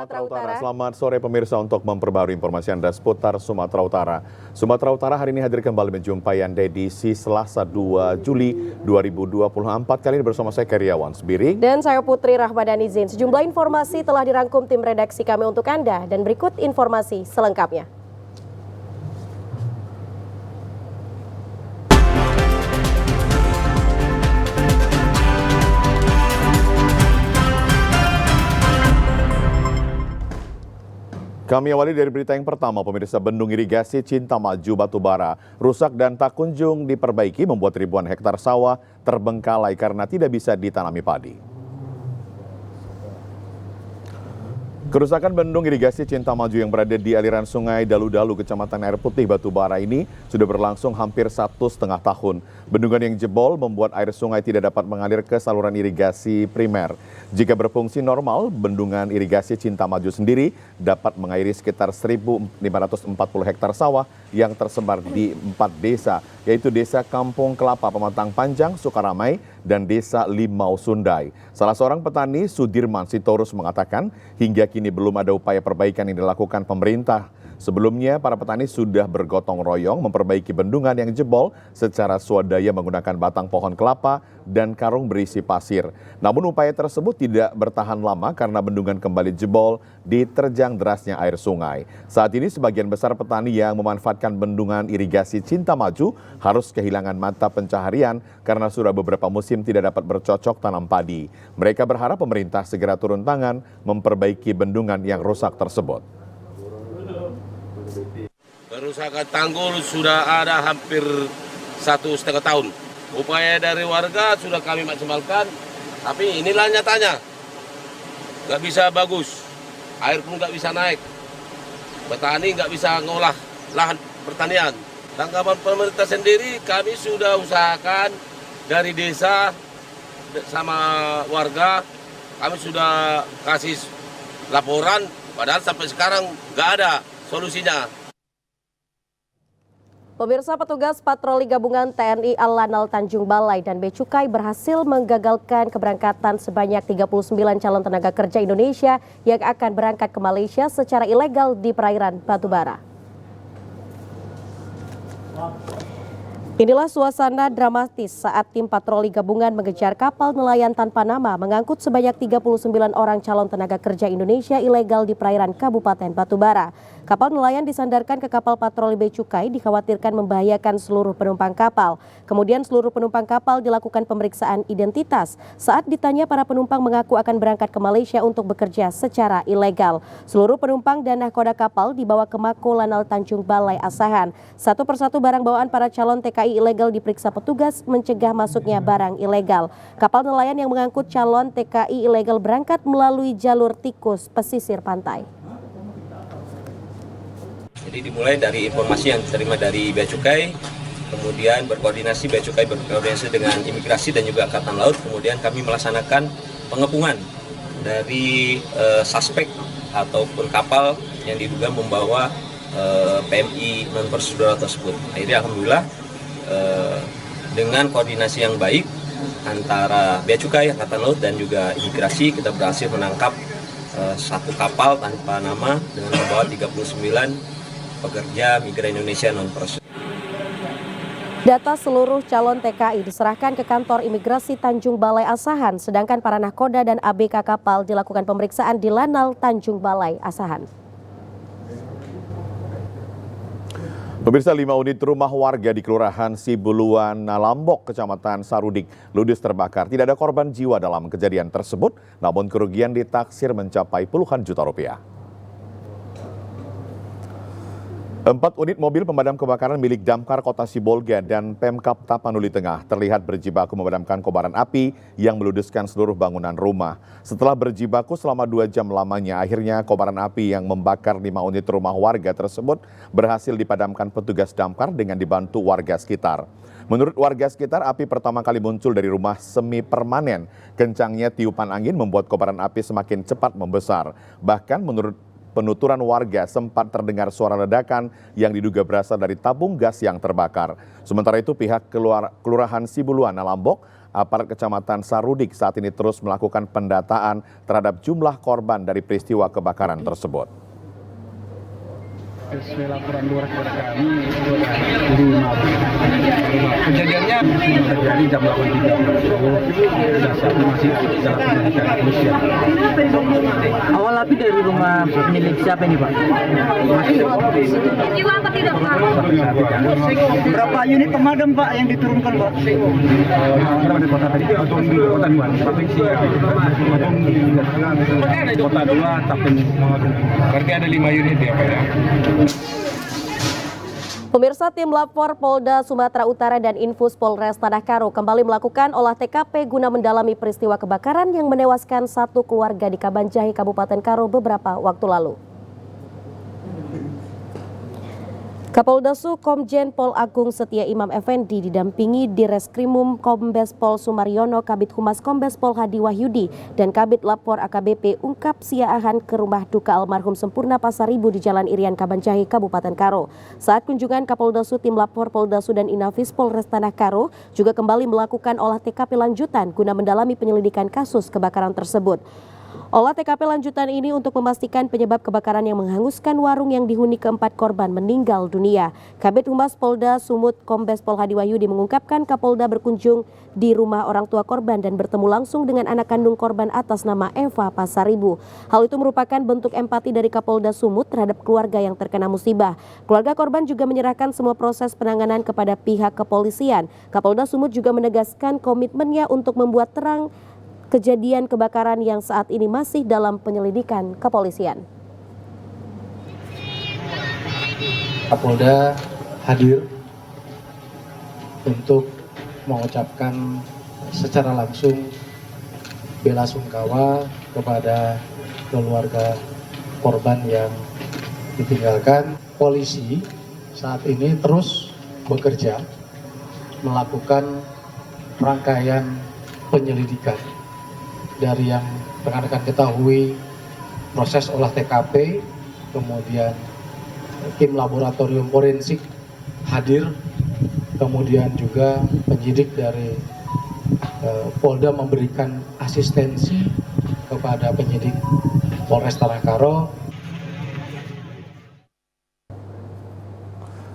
Sumatera Utara. Selamat sore pemirsa, untuk memperbarui informasi Anda seputar Sumatera Utara. Sumatera Utara hari ini hadir kembali menjumpai Anda di Selasa 2 Juli 2024. Kali ini bersama saya Karyawan Sbiring. Dan saya Putri Rahmadani Zain. Sejumlah informasi telah dirangkum tim redaksi kami untuk Anda. Dan berikut informasi selengkapnya. Kami awali dari berita yang pertama, pemirsa. Bendung irigasi Cintamaju Batubara rusak dan tak kunjung diperbaiki, membuat ribuan hektar sawah terbengkalai karena tidak bisa ditanami padi. Kerusakan bendung irigasi Cintamaju yang berada di aliran sungai Dalu-Dalu, Kecamatan Air Putih, Batubara ini sudah berlangsung hampir 1,5 tahun. Bendungan yang jebol membuat air sungai tidak dapat mengalir ke saluran irigasi primer. Jika berfungsi normal, bendungan irigasi Cintamaju sendiri dapat mengairi sekitar 1.540 hektar sawah yang tersebar di 4 desa, yaitu Desa Kampung Kelapa, Pematang Panjang, Sukaramai, dan Desa Limau Sundai. Salah seorang petani, Sudirman Sitorus, mengatakan hingga kini belum ada upaya perbaikan yang dilakukan pemerintah. Sebelumnya, para petani sudah bergotong royong memperbaiki bendungan yang jebol secara swadaya menggunakan batang pohon kelapa dan karung berisi pasir. Namun upaya tersebut tidak bertahan lama karena bendungan kembali jebol diterjang derasnya air sungai. Saat ini sebagian besar petani yang memanfaatkan bendungan irigasi Cintamaju harus kehilangan mata pencaharian karena sudah beberapa musim tidak dapat bercocok tanam padi. Mereka berharap pemerintah segera turun tangan memperbaiki bendungan yang rusak tersebut. Kerusakan tanggul sudah ada hampir 1,5 tahun. Upaya dari warga sudah kami maksimalkan, tapi inilah nyatanya. Nggak bisa bagus, air pun nggak bisa naik. Petani nggak bisa ngolah lahan pertanian. Tanggapan pemerintah sendiri, kami sudah usahakan dari desa sama warga, kami sudah kasih laporan, padahal sampai sekarang nggak ada solusinya. Pemirsa, petugas patroli gabungan TNI Al-Lanal Tanjung Balai dan Bea Cukai berhasil menggagalkan keberangkatan sebanyak 39 calon tenaga kerja Indonesia yang akan berangkat ke Malaysia secara ilegal di perairan Batubara. Inilah suasana dramatis saat tim patroli gabungan mengejar kapal nelayan tanpa nama mengangkut sebanyak 39 orang calon tenaga kerja Indonesia ilegal di perairan Kabupaten Batubara. Kapal nelayan disandarkan ke kapal patroli Bea Cukai dikhawatirkan membahayakan seluruh penumpang kapal. Kemudian seluruh penumpang kapal dilakukan pemeriksaan identitas. Saat ditanya, para penumpang mengaku akan berangkat ke Malaysia untuk bekerja secara ilegal. Seluruh penumpang dan nahkoda kapal dibawa ke Mako Lanal Tanjung Balai Asahan. Satu persatu barang bawaan para calon TKI ilegal diperiksa petugas mencegah masuknya barang ilegal. Kapal nelayan yang mengangkut calon TKI ilegal berangkat melalui jalur tikus pesisir pantai. Jadi dimulai dari informasi yang diterima dari Bea Cukai, kemudian berkoordinasi Bea Cukai berkoordinasi dengan imigrasi dan juga Angkatan Laut, kemudian kami melaksanakan pengepungan dari suspek ataupun kapal yang diduga membawa PMI non prosedural tersebut. Akhirnya alhamdulillah dengan koordinasi yang baik antara Bea Cukai, Angkatan Laut dan juga imigrasi, kita berhasil menangkap satu kapal tanpa nama dengan membawa 39 pekerja migran Indonesia non-prosedur. Data seluruh calon TKI diserahkan ke kantor imigrasi Tanjung Balai Asahan, sedangkan para nahkoda dan ABK kapal dilakukan pemeriksaan di Lanal Tanjung Balai Asahan. Pemirsa, 5 unit rumah warga di Kelurahan Sibuluan, Nalambok, Kecamatan Sarudik, ludes terbakar. Tidak ada korban jiwa dalam kejadian tersebut, namun kerugian ditaksir mencapai puluhan juta rupiah. 4 unit mobil pemadam kebakaran milik Damkar Kota Sibolga dan Pemkab Tapanuli Tengah terlihat berjibaku memadamkan kobaran api yang meludeskan seluruh bangunan rumah. Setelah berjibaku selama 2 jam lamanya, akhirnya kobaran api yang membakar 5 unit rumah warga tersebut berhasil dipadamkan petugas Damkar dengan dibantu warga sekitar. Menurut warga sekitar, api pertama kali muncul dari rumah semi permanen. Kencangnya tiupan angin membuat kobaran api semakin cepat membesar. Bahkan menurut penuturan warga sempat terdengar suara ledakan yang diduga berasal dari tabung gas yang terbakar. Sementara itu pihak Kelurahan Sibuluan, Nalambok aparat Kecamatan Sarudik saat ini terus melakukan pendataan terhadap jumlah korban dari peristiwa kebakaran tersebut. Sesuai laporan luar kepada kami, itu ada 5 kejadiannya terjadi jam 8.30 dan saat ini masih dalam penyelidikan kepolisian. Awal api dari rumah milik siapa ini, Pak? Berapa unit pemadam, Pak, yang diturunkan, Pak? Berapa di kota tadi? Kota 2, provinsi. Kota 2, Tapin. Berarti ada 5 unit ya, Pak ya? Pemirsa, tim Lapor Polda Sumatera Utara dan Infus Polres Tanah Karo kembali melakukan olah TKP guna mendalami peristiwa kebakaran yang menewaskan satu keluarga di Kabanjahe, Kabupaten Karo beberapa waktu lalu. Kapolda Su Komjen Pol Agung Setia Imam Effendi didampingi Direskrimum Kombes Pol Sumaryono, Kabid Humas Kombes Pol Hadi Wahyudi, dan Kabid Lapor AKBP Ungkap Siaahan ke rumah duka almarhum Sempurna Pasaribu di Jalan Irian Kabanjahe, Kabupaten Karo. Saat kunjungan Kapolda Su, tim Lapor Polda Su dan Inafis Polres Tanah Karo juga kembali melakukan olah TKP lanjutan guna mendalami penyelidikan kasus kebakaran tersebut. Olah TKP lanjutan ini untuk memastikan penyebab kebakaran yang menghanguskan warung yang dihuni keempat korban meninggal dunia. Kabid Humas Polda Sumut Kombes Pol Hadi Wahyudi mengungkapkan Kapolda berkunjung di rumah orang tua korban dan bertemu langsung dengan anak kandung korban atas nama Eva Pasaribu. Hal itu merupakan bentuk empati dari Kapolda Sumut terhadap keluarga yang terkena musibah. Keluarga korban juga menyerahkan semua proses penanganan kepada pihak kepolisian. Kapolda Sumut juga menegaskan komitmennya untuk membuat terang kejadian kebakaran yang saat ini masih dalam penyelidikan kepolisian. Kapolda hadir untuk mengucapkan secara langsung bela sungkawa kepada keluarga korban yang ditinggalkan. Polisi saat ini terus bekerja melakukan rangkaian penyelidikan. Dari yang rekan-rekan ketahui, proses olah TKP, kemudian tim laboratorium forensik hadir, kemudian juga penyidik dari Polda memberikan asistensi kepada penyidik Polres Tanah Karo.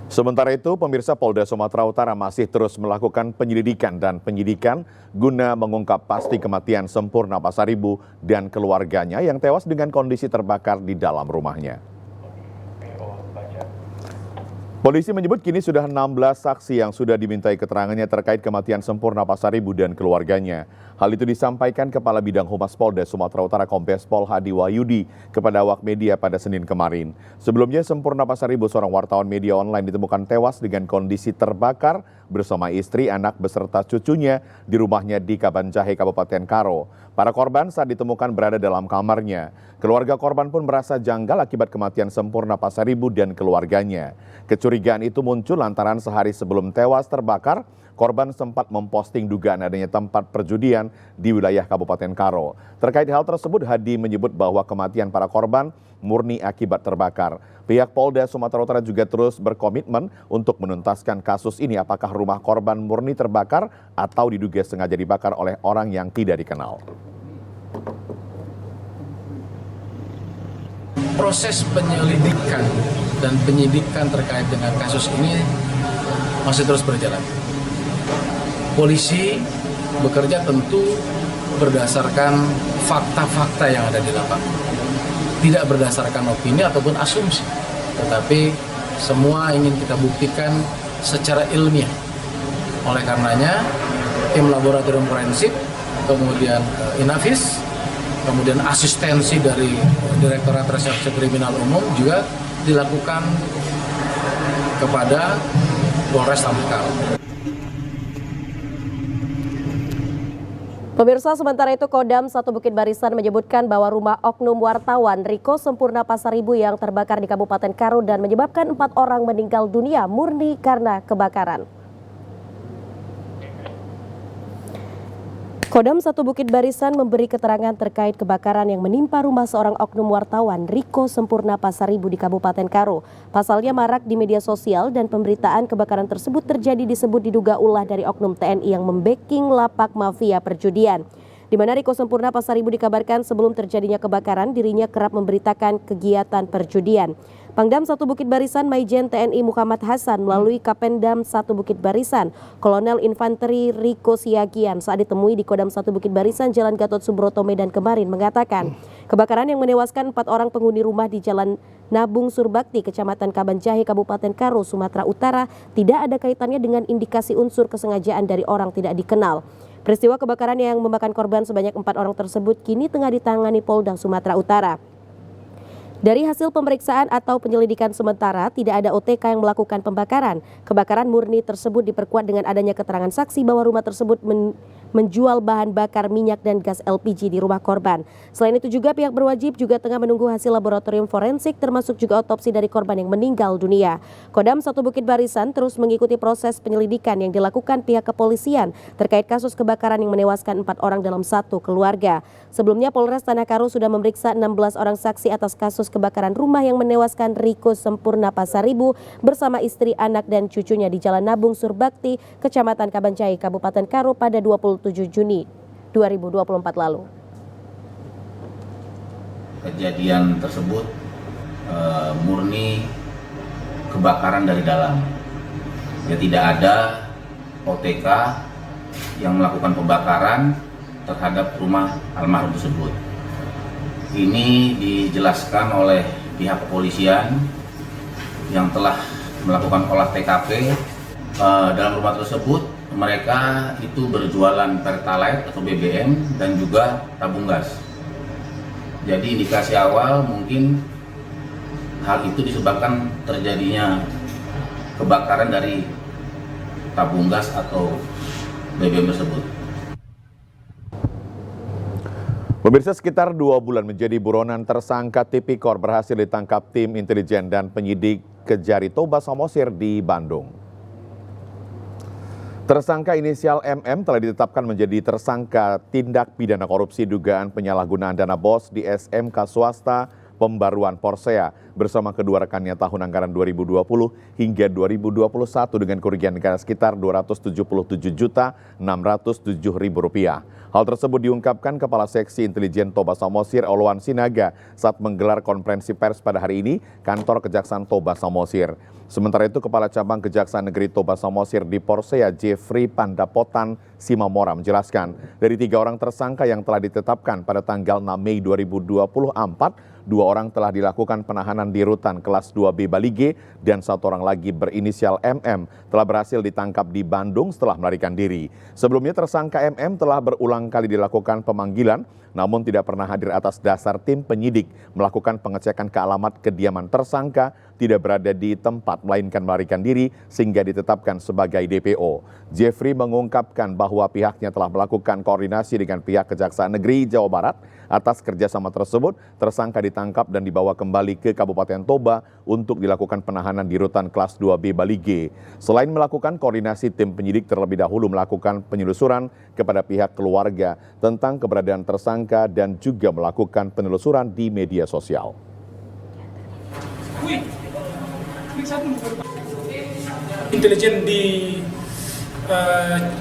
Sementara itu, pemirsa, Polda Sumatera Utara masih terus melakukan penyelidikan dan penyidikan guna mengungkap pasti kematian Sempurna Pasaribu dan keluarganya yang tewas dengan kondisi terbakar di dalam rumahnya. Polisi menyebut kini sudah 16 saksi yang sudah dimintai keterangannya terkait kematian Sempurna Pasaribu dan keluarganya. Hal itu disampaikan Kepala Bidang Humas Polda Sumatera Utara Kombes Pol Hadi Wahyudi kepada awak media pada Senin kemarin. Sebelumnya Sempurna Pasaribu, seorang wartawan media online, ditemukan tewas dengan kondisi terbakar bersama istri, anak beserta cucunya di rumahnya di Kabanjahe, Kabupaten Karo. Para korban saat ditemukan berada dalam kamarnya. Keluarga korban pun merasa janggal akibat kematian Sempurna Pasaribu dan keluarganya. Kecurigaan itu muncul lantaran sehari sebelum tewas terbakar, korban sempat memposting dugaan adanya tempat perjudian di wilayah Kabupaten Karo. Terkait hal tersebut, Hadi menyebut bahwa kematian para korban murni akibat terbakar. Pihak Polda Sumatera Utara juga terus berkomitmen untuk menuntaskan kasus ini, apakah rumah korban murni terbakar atau diduga sengaja dibakar oleh orang yang tidak dikenal. Proses penyelidikan dan penyidikan terkait dengan kasus ini masih terus berjalan. Polisi bekerja tentu berdasarkan fakta-fakta yang ada di lapangan, tidak berdasarkan opini ataupun asumsi, tetapi semua ingin kita buktikan secara ilmiah. Oleh karenanya, tim laboratorium forensik, kemudian Inafis, kemudian asistensi dari Direktorat Reserse Kriminal Umum juga dilakukan kepada Polres Tanah Karo. Pemirsa, sementara itu Kodam 1 Bukit Barisan menyebutkan bahwa rumah oknum wartawan Riko Sempurna Pasaribu yang terbakar di Kabupaten Karo dan menyebabkan 4 orang meninggal dunia murni karena kebakaran. Kodam 1 Bukit Barisan memberi keterangan terkait kebakaran yang menimpa rumah seorang oknum wartawan Riko Sempurna Pasaribu di Kabupaten Karo. Pasalnya marak di media sosial dan pemberitaan kebakaran tersebut terjadi disebut diduga ulah dari oknum TNI yang membacking lapak mafia perjudian. Di mana Riko Sempurna Pasaribu dikabarkan sebelum terjadinya kebakaran dirinya kerap memberitakan kegiatan perjudian. Pangdam 1 Bukit Barisan Maijen TNI Muhammad Hasan melalui Kapendam 1 Bukit Barisan Kolonel Infanteri Riko Siagian saat ditemui di Kodam 1 Bukit Barisan Jalan Gatot Subroto Medan kemarin mengatakan kebakaran yang menewaskan 4 orang penghuni rumah di Jalan Nabung Surbakti Kecamatan Kabanjahe Kabupaten Karo Sumatera Utara tidak ada kaitannya dengan indikasi unsur kesengajaan dari orang tidak dikenal. Peristiwa kebakaran yang memakan korban sebanyak 4 orang tersebut kini tengah ditangani Polda Sumatera Utara. Dari hasil pemeriksaan atau penyelidikan sementara, tidak ada OTK yang melakukan pembakaran. Kebakaran murni tersebut diperkuat dengan adanya keterangan saksi bahwa rumah tersebut menjual bahan bakar minyak dan gas LPG di rumah korban. Selain itu juga pihak berwajib juga tengah menunggu hasil laboratorium forensik termasuk juga otopsi dari korban yang meninggal dunia. Kodam 1 Bukit Barisan terus mengikuti proses penyelidikan yang dilakukan pihak kepolisian terkait kasus kebakaran yang menewaskan 4 orang dalam satu keluarga. Sebelumnya Polres Tanah Karo sudah memeriksa 16 orang saksi atas kasus kebakaran rumah yang menewaskan Riko Sempurna Pasaribu bersama istri, anak dan cucunya di Jalan Nabung Surbakti, Kecamatan Kabanjahe, Kabupaten Karo pada 27 Juni 2024 lalu. Kejadian tersebut murni kebakaran dari dalam. Ya, tidak ada OTK yang melakukan pembakaran terhadap rumah almarhum tersebut. Ini dijelaskan oleh pihak kepolisian yang telah melakukan olah TKP. Dalam rumah tersebut mereka itu berjualan Pertalite atau BBM dan juga tabung gas. Jadi indikasi awal mungkin hal itu disebabkan terjadinya kebakaran dari tabung gas atau BBM tersebut. Pemirsa, sekitar 2 bulan menjadi buronan tersangka tipikor berhasil ditangkap tim intelijen dan penyidik Kejari Toba Samosir di Bandung. Tersangka inisial MM telah ditetapkan menjadi tersangka tindak pidana korupsi dugaan penyalahgunaan dana BOS di SMK swasta Pembaruan Porsea bersama kedua rekannya tahun anggaran 2020 hingga 2021 dengan kerugian negara sekitar Rp277.607.000. Hal tersebut diungkapkan Kepala Seksi Intelijen Toba Samosir Olwan Sinaga saat menggelar konferensi pers pada hari ini kantor Kejaksaan Toba Samosir. Sementara itu Kepala Cabang Kejaksaan Negeri Toba Samosir di Porsea Jeffrey Pandapotan Simamora menjelaskan dari 3 orang tersangka yang telah ditetapkan pada tanggal 6 Mei 2024, 2 orang telah dilakukan penahanan di rutan kelas 2B Bali G dan 1 orang lagi berinisial MM telah berhasil ditangkap di Bandung setelah melarikan diri. Sebelumnya tersangka MM telah berulang kali dilakukan pemanggilan namun tidak pernah hadir atas dasar tim penyidik melakukan pengecekan ke alamat kediaman tersangka tidak berada di tempat melainkan melarikan diri sehingga ditetapkan sebagai DPO. Jeffrey mengungkapkan bahwa pihaknya telah melakukan koordinasi dengan pihak Kejaksaan Negeri Jawa Barat. Atas kerjasama tersebut, tersangka ditangkap dan dibawa kembali ke Kabupaten Toba untuk dilakukan penahanan di rutan kelas 2B Bali G. Selain melakukan koordinasi, tim penyidik terlebih dahulu melakukan penyelusuran kepada pihak keluarga tentang keberadaan tersangka dan juga melakukan penelusuran di media sosial. Intelijen di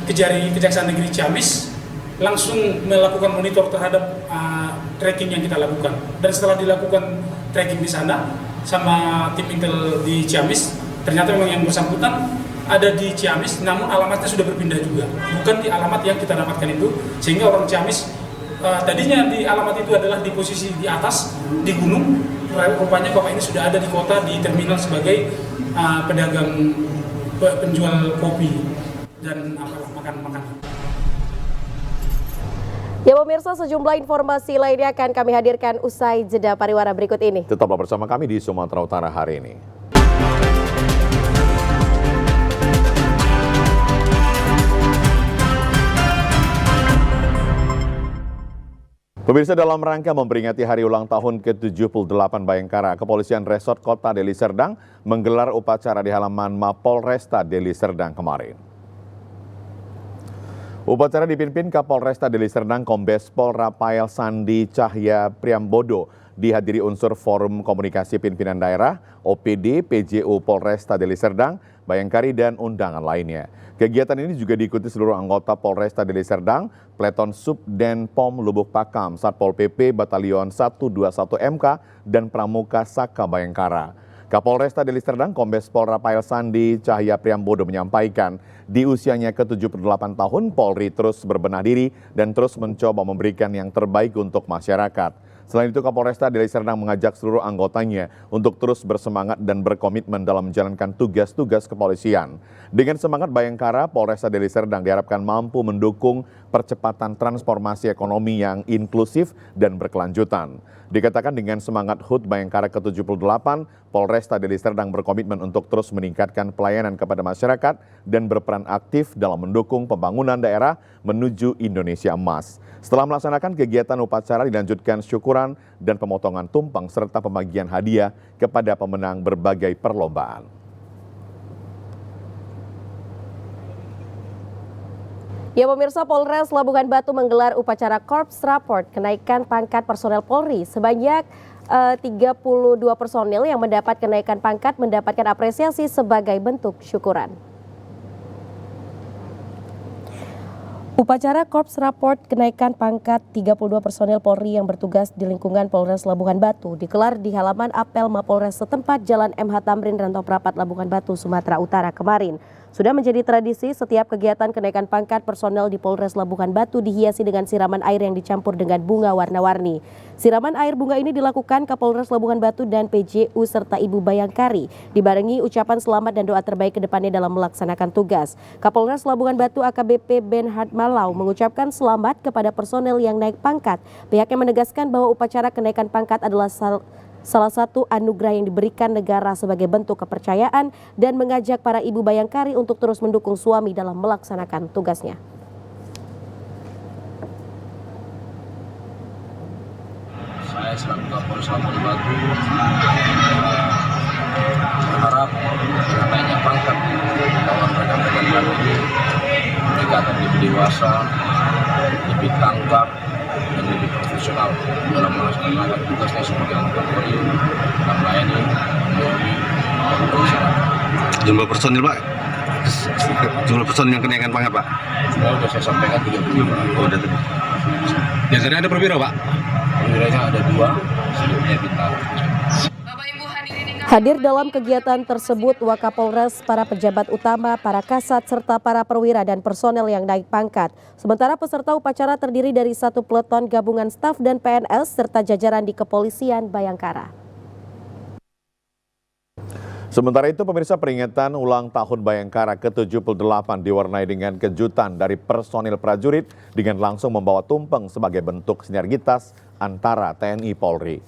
Kejari Kejaksaan Negeri Ciamis langsung melakukan monitor terhadap tracking yang kita lakukan. Dan setelah dilakukan tracking di sana sama tim intel di Ciamis, ternyata memang yang bersangkutan ada di Ciamis, namun alamatnya sudah berpindah juga. Bukan di alamat yang kita dapatkan itu, sehingga orang Ciamis tadinya di alamat itu adalah di posisi di atas, di gunung. Rupanya bapak ini sudah ada di kota, di terminal sebagai pedagang penjual kopi dan makanan. Ya pemirsa, sejumlah informasi lainnya akan kami hadirkan usai jeda pariwara berikut ini. Tetaplah bersama kami di Sumatera Utara hari ini. Pemirsa, dalam rangka memperingati hari ulang tahun ke-78 Bayangkara, Kepolisian Resort Kota Deli Serdang menggelar upacara di halaman Mapolresta Deli Serdang kemarin. Upacara dipimpin Kapolresta Deli Serdang Kombes Pol Rafael Sandi Cahya Priambodo, dihadiri unsur Forum Komunikasi Pimpinan Daerah, OPD, PJU Polresta Deli Serdang, Bayangkari, dan undangan lainnya. Kegiatan ini juga diikuti seluruh anggota Polresta Deli Serdang, Pleton Subden Pom Lubuk Pakam, Satpol PP Batalion 121 MK, dan Pramuka Saka Bayangkara. Kapolresta Deli Serdang Kombes Pol Rafael Sandi Cahya Priambodo menyampaikan, di usianya ke-78 tahun, Polri terus berbenah diri dan terus mencoba memberikan yang terbaik untuk masyarakat. Selain itu, Kapolresta Deli Serdang mengajak seluruh anggotanya untuk terus bersemangat dan berkomitmen dalam menjalankan tugas-tugas kepolisian. Dengan semangat Bayangkara, Polresta Deli Serdang diharapkan mampu mendukung percepatan transformasi ekonomi yang inklusif dan berkelanjutan. Dikatakan dengan semangat HUT Bayangkara ke-78, Polresta Deli Serdang berkomitmen untuk terus meningkatkan pelayanan kepada masyarakat dan berperan aktif dalam mendukung pembangunan daerah menuju Indonesia Emas. Setelah melaksanakan kegiatan upacara, dilanjutkan syukuran dan pemotongan tumpeng serta pembagian hadiah kepada pemenang berbagai perlombaan. Ya pemirsa, Polres Labuhan Batu menggelar upacara Korps Rapport kenaikan pangkat personel Polri. Sebanyak 32 personel yang mendapat kenaikan pangkat mendapatkan apresiasi sebagai bentuk syukuran. Upacara Korps Rapport kenaikan pangkat 32 personel Polri yang bertugas di lingkungan Polres Labuhan Batu digelar di halaman apel Mapolres setempat Jalan MH Tamrin, Rantau Prapat, Labuhan Batu, Sumatera Utara kemarin. Sudah menjadi tradisi setiap kegiatan kenaikan pangkat personel di Polres Labuhan Batu dihiasi dengan siraman air yang dicampur dengan bunga warna-warni. Siraman air bunga ini dilakukan Kapolres Labuhan Batu dan PJU serta Ibu Bayangkari, dibarengi ucapan selamat dan doa terbaik ke depannya dalam melaksanakan tugas. Kapolres Labuhan Batu AKBP Benhard Malau mengucapkan selamat kepada personel yang naik pangkat. Pihaknya menegaskan bahwa upacara kenaikan pangkat adalah salah satu anugerah yang diberikan negara sebagai bentuk kepercayaan dan mengajak para ibu Bayangkari untuk terus mendukung suami dalam melaksanakan tugasnya. Saya selaku Kapolres Labuhan Batu berharap dengan naiknya pangkat kawan rekan-rekan baru ini mereka akan lebih dewasa, lebih tanggap, dan lebih profesional dalam melaksanakan tugasnya sebagai anggota Polri dalam melayani masyarakat. Jumlah personil Pak? Jumlah personil yang kenaikan pangkat Pak? Sudah saya sampaikan 35. Oh, udah tadi. Biasanya ada perwira Pak? Perwiranya ada 2, selebihnya bintang. Hadir dalam kegiatan tersebut Wakapolres, para pejabat utama, para kasat, serta para perwira dan personel yang naik pangkat. Sementara peserta upacara terdiri dari 1 peleton gabungan staf dan PNS serta jajaran di Kepolisian Bayangkara. Sementara itu, pemirsa, peringatan ulang tahun Bayangkara ke-78 diwarnai dengan kejutan dari personil prajurit dengan langsung membawa tumpeng sebagai bentuk sinergitas antara TNI Polri.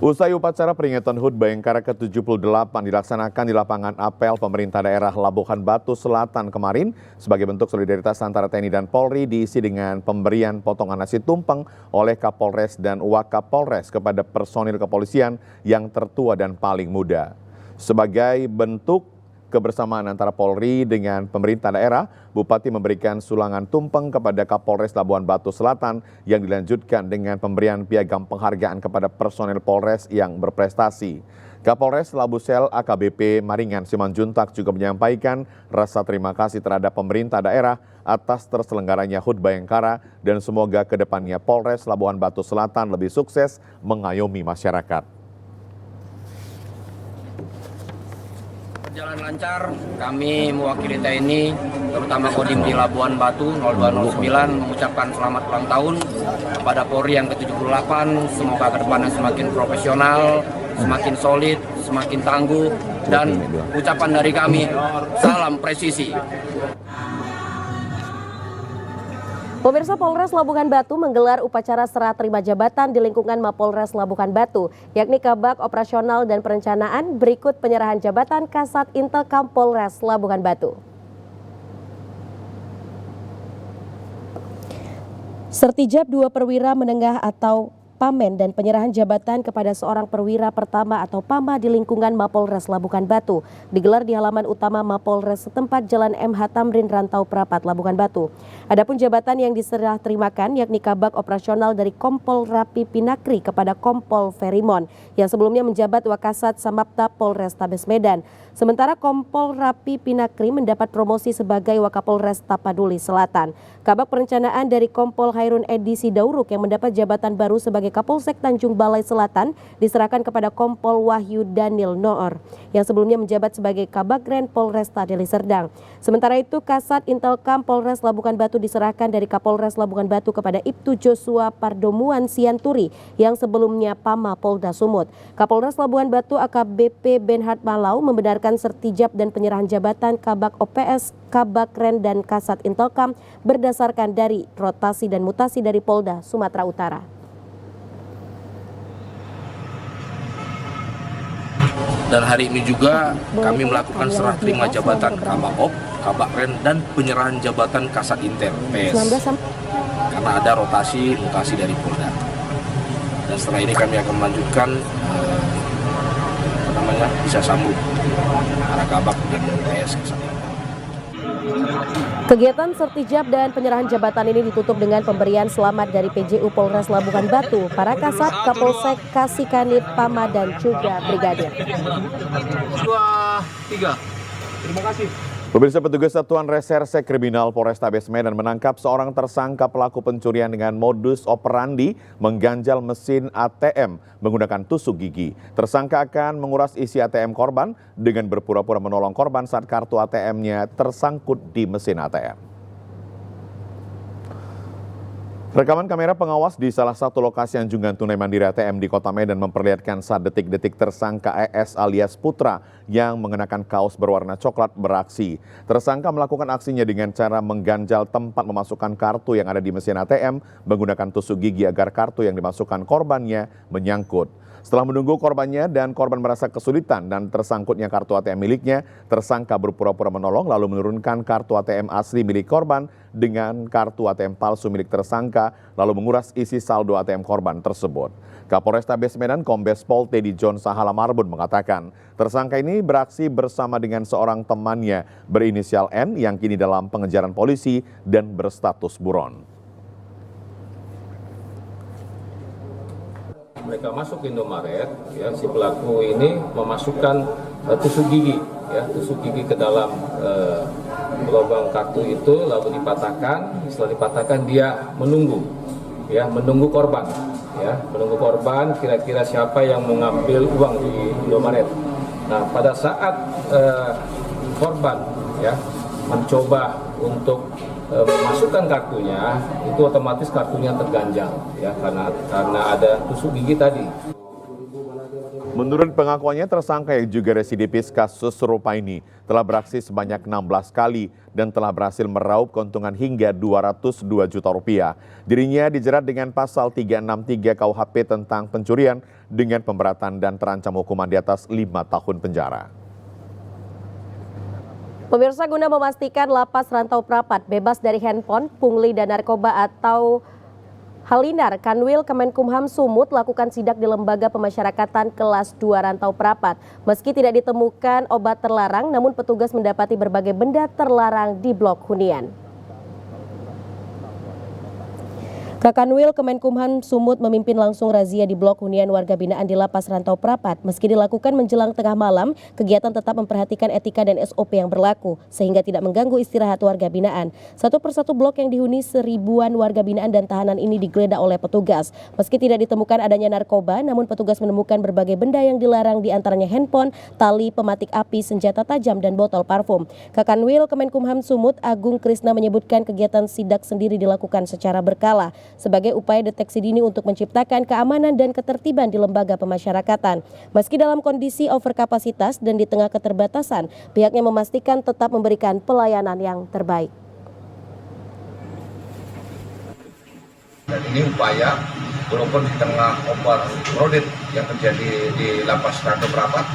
Usai upacara peringatan HUT Bayangkara ke-78 dilaksanakan di lapangan apel pemerintah daerah Labuhan Batu Selatan kemarin sebagai bentuk solidaritas antara TNI dan Polri, diisi dengan pemberian potongan nasi tumpeng oleh Kapolres dan Wakapolres kepada personil kepolisian yang tertua dan paling muda. Sebagai bentuk kebersamaan antara Polri dengan pemerintah daerah, Bupati memberikan sulangan tumpeng kepada Kapolres Labuhan Batu Selatan yang dilanjutkan dengan pemberian piagam penghargaan kepada personel Polres yang berprestasi. Kapolres Labusel AKBP Maringan Simanjuntak juga menyampaikan rasa terima kasih terhadap pemerintah daerah atas terselenggaranya HUT Bayangkara dan semoga kedepannya Polres Labuhan Batu Selatan lebih sukses mengayomi masyarakat. Jalan lancar, kami mewakili TNI, terutama Kodim di Labuhan Batu 0209 mengucapkan selamat ulang tahun kepada Polri yang ke-78. Semoga kedepannya semakin profesional, semakin solid, semakin tangguh, dan ucapan dari kami, salam presisi. Pemirsa, Polres Labuhan Batu menggelar upacara serah terima jabatan di lingkungan Mapolres Labuhan Batu, yakni Kabak Operasional dan Perencanaan. Berikut penyerahan jabatan Kasat Intelkam Polres Labuhan Batu. Sertijab 2 perwira menengah atau pamen dan penyerahan jabatan kepada seorang perwira pertama atau PAMA di lingkungan Mapolres Labukan Batu digelar di halaman utama Mapolres setempat Jalan MH Tamrin Rantau Prapat, Labukan Batu. Adapun jabatan yang diserah terimakan yakni Kabak Operasional dari Kompol Rapi Pinakri kepada Kompol Ferimon yang sebelumnya menjabat Wakasat Samapta Polrestabes Medan. Sementara Kompol Rapi Pinakri mendapat promosi sebagai Wakapolres Tapaduli Selatan. Kabak Perencanaan dari Kompol Hairun Edi Sidauruk yang mendapat jabatan baru sebagai Kapolsek Tanjung Balai Selatan diserahkan kepada Kompol Wahyu Daniel Noor yang sebelumnya menjabat sebagai Kabak Ren Polresta Deli Serdang. Sementara itu Kasat Intelkam Polres Labukan Batu diserahkan dari Kapolres Labukan Batu kepada Ibtu Joshua Pardomuan Sianturi yang sebelumnya PAMA Polda Sumut. Kapolres Labuan Batu AKBP Benhard Malau membenarkan sertijab dan penyerahan jabatan Kabak OPS, Kabak Ren dan Kasat Intelkam berdasarkan dari rotasi dan mutasi dari Polda Sumatera Utara. Dan hari ini juga kami melakukan serah terima jabatan Kabak Op, Kabak Ren, dan penyerahan jabatan Kasat Intel PS. Karena ada rotasi mutasi dari Polda. Dan setelah ini kami akan melanjutkan bisa sambung para Kabak dan PS Kasat Intel. Kegiatan sertijab dan penyerahan jabatan ini ditutup dengan pemberian selamat dari PJU Polres Labukan Batu, para Kasat, Kapolsek, Kasikanit, PAMA, dan juga Brigadir. 2, 3. Terima kasih. Pemirsa, petugas Satuan Reserse Kriminal Polrestabes Medan menangkap seorang tersangka pelaku pencurian dengan modus operandi mengganjal mesin ATM menggunakan tusuk gigi. Tersangka akan menguras isi ATM korban dengan berpura-pura menolong korban saat kartu ATM-nya tersangkut di mesin ATM. Rekaman kamera pengawas di salah satu lokasi anjungan tunai mandiri ATM di Kota Medan memperlihatkan saat detik-detik tersangka ES alias Putra yang mengenakan kaos berwarna coklat beraksi. Tersangka melakukan aksinya dengan cara mengganjal tempat memasukkan kartu yang ada di mesin ATM menggunakan tusuk gigi agar kartu yang dimasukkan korbannya menyangkut. Setelah menunggu korbannya dan korban merasa kesulitan dan tersangkutnya kartu ATM miliknya, tersangka berpura-pura menolong lalu menurunkan kartu ATM asli milik korban dengan kartu ATM palsu milik tersangka lalu menguras isi saldo ATM korban tersebut. Kapolrestabes Medan Kombes Pol Teddy John Sahala Marbun mengatakan tersangka ini beraksi bersama dengan seorang temannya berinisial N yang kini dalam pengejaran polisi dan berstatus buron. Mereka masuk ke Indomaret, ya, si pelaku ini memasukkan tusuk gigi ke dalam lubang kartu itu lalu dipatahkan. Setelah dipatahkan dia menunggu korban, menunggu korban kira-kira siapa yang mengambil uang di Indomaret. Nah, pada saat korban mencoba untuk memasukkan kartunya, itu otomatis kartunya terganjal karena ada tusuk gigi tadi. Menurut pengakuannya, tersangka yang juga residivis kasus serupa ini telah beraksi sebanyak 16 kali dan telah berhasil meraup keuntungan hingga 202 juta rupiah. Dirinya dijerat dengan pasal 363 KUHP tentang pencurian dengan pemberatan dan terancam hukuman di atas 5 tahun penjara. Pemirsa, guna memastikan lapas Rantau Prapat bebas dari handphone, pungli, dan narkoba atau Halinar, Kanwil Kemenkumham Sumut lakukan sidak di Lembaga Pemasyarakatan Kelas 2 Rantau Prapat. Meski tidak ditemukan obat terlarang, namun petugas mendapati berbagai benda terlarang di blok hunian. Kakanwil Kemenkumham Sumut memimpin langsung razia di blok hunian warga binaan di Lapas Rantau Prapat. Meski dilakukan menjelang tengah malam, kegiatan tetap memperhatikan etika dan SOP yang berlaku, sehingga tidak mengganggu istirahat warga binaan. Satu persatu blok yang dihuni seribuan warga binaan dan tahanan ini digeledah oleh petugas. Meski tidak ditemukan adanya narkoba, namun petugas menemukan berbagai benda yang dilarang, diantaranya handphone, tali, pematik api, senjata tajam, dan botol parfum. Kakanwil Kemenkumham Sumut Agung Krisna menyebutkan kegiatan sidak sendiri dilakukan secara berkala sebagai upaya deteksi dini untuk menciptakan keamanan dan ketertiban di lembaga pemasyarakatan. Meski dalam kondisi overkapasitas dan di tengah keterbatasan, pihaknya memastikan tetap memberikan pelayanan yang terbaik. Dan ini upaya, walaupun di tengah overcrowded yang terjadi di Lapas Rantau Prapat,